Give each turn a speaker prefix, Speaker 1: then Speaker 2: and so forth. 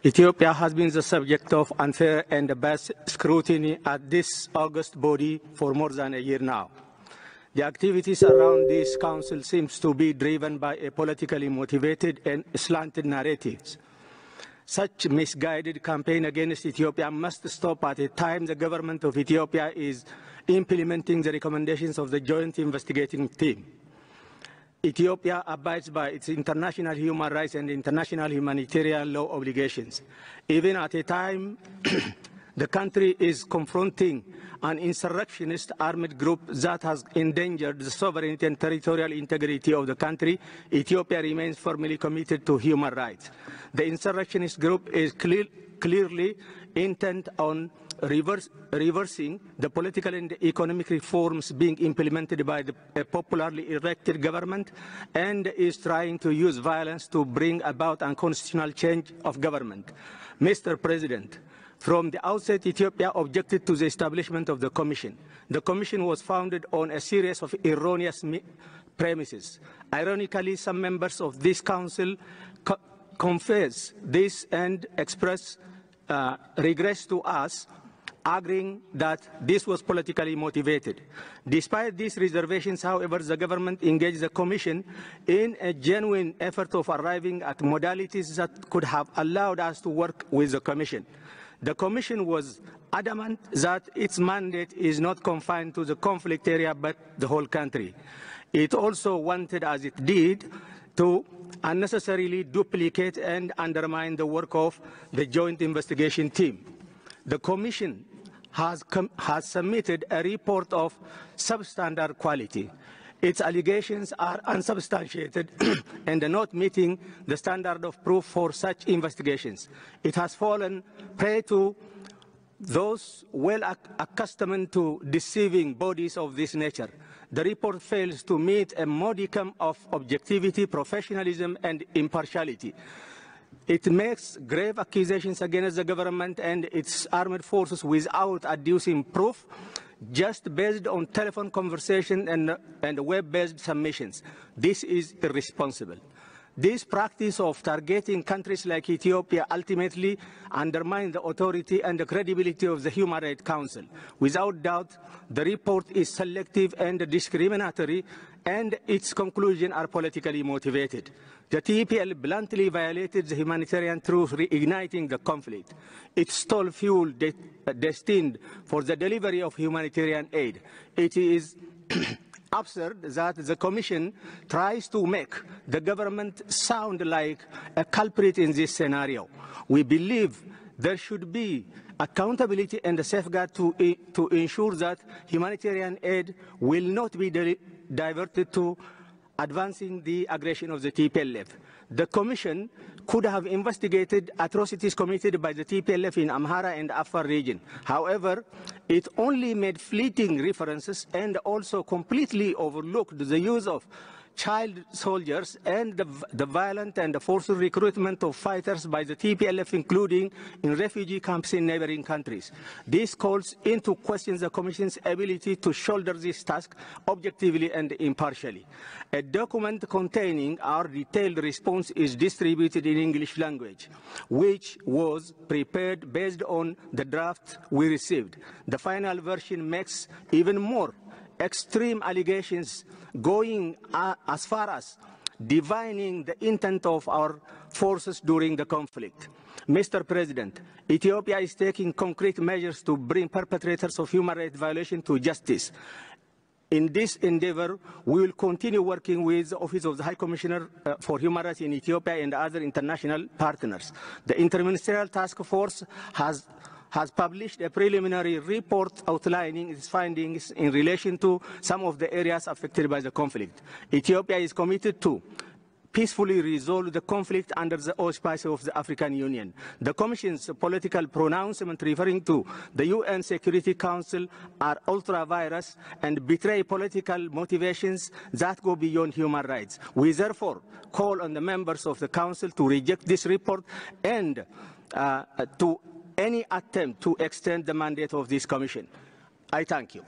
Speaker 1: Ethiopia has been the subject of unfair and biased scrutiny at this august body for more than a year now. The activities around this council seems to be driven by a politically motivated and slanted narratives. Such misguided campaign against Ethiopia must stop at a time the government of Ethiopia is implementing the recommendations of the Joint Investigating Team. Ethiopia abides by its international human rights and international humanitarian law obligations. Even at a time the country is confronting an insurrectionist armed group that has endangered the sovereignty and territorial integrity of the country, Ethiopia remains firmly committed to human rights. The insurrectionist group is clearly intent on reversing the political and economic reforms being implemented by a popularly elected government, and is trying to use violence to bring about unconstitutional change of government. Mr. President, from the outset, Ethiopia objected to the establishment of the Commission. The Commission was founded on a series of erroneous premises. Ironically, some members of this Council confess this and express regrets to us, arguing that this was politically motivated. Despite these reservations, however, the government engaged the Commission in a genuine effort of arriving at modalities that could have allowed us to work with the Commission. The Commission was adamant that its mandate is not confined to the conflict area but the whole country. It also wanted, as it did, to unnecessarily duplicate and undermine the work of the Joint Investigation Team. The Commission has submitted a report of substandard quality. Its allegations are unsubstantiated and not meeting the standard of proof for such investigations. It has fallen prey to those well accustomed to deceiving bodies of this nature. The report fails to meet a modicum of objectivity, professionalism, and impartiality. It makes grave accusations against the government and its armed forces without adducing proof, just based on telephone conversation and web-based submissions. This is irresponsible. This practice of targeting countries like Ethiopia ultimately undermines the authority and the credibility of the Human Rights Council. Without doubt, the report is selective and discriminatory, and its conclusions are politically motivated. The TPL bluntly violated the humanitarian truth, reigniting the conflict. It stole fuel destined for the delivery of humanitarian aid. It is absurd that the Commission tries to make the government sound like a culprit in this scenario. We believe there should be accountability and a safeguard to ensure that humanitarian aid will not be diverted to advancing the aggression of the TPLF. The Commission could have investigated atrocities committed by the TPLF in Amhara and Afar region. However, it only made fleeting references and also completely overlooked the use of child soldiers and the violent and the forceful recruitment of fighters by the TPLF, including in refugee camps in neighboring countries. This calls into question the Commission's ability to shoulder this task objectively and impartially. A document containing our detailed response is distributed in English language, which was prepared based on the draft we received. The final version makes even more extreme allegations, going as far as divining the intent of our forces during the conflict. Mr. President, Ethiopia is taking concrete measures to bring perpetrators of human rights violations to justice. In this endeavor, we will continue working with the Office of the High Commissioner for Human Rights in Ethiopia and other international partners. The Interministerial Task Force has published a preliminary report outlining its findings in relation to some of the areas affected by the conflict. Ethiopia is committed to peacefully resolve the conflict under the auspices of the African Union. The Commission's political pronouncement referring to the UN Security Council are ultra-virus and betray political motivations that go beyond human rights. We therefore call on the members of the Council to reject this report and to any attempt to extend the mandate of this Commission. I thank you.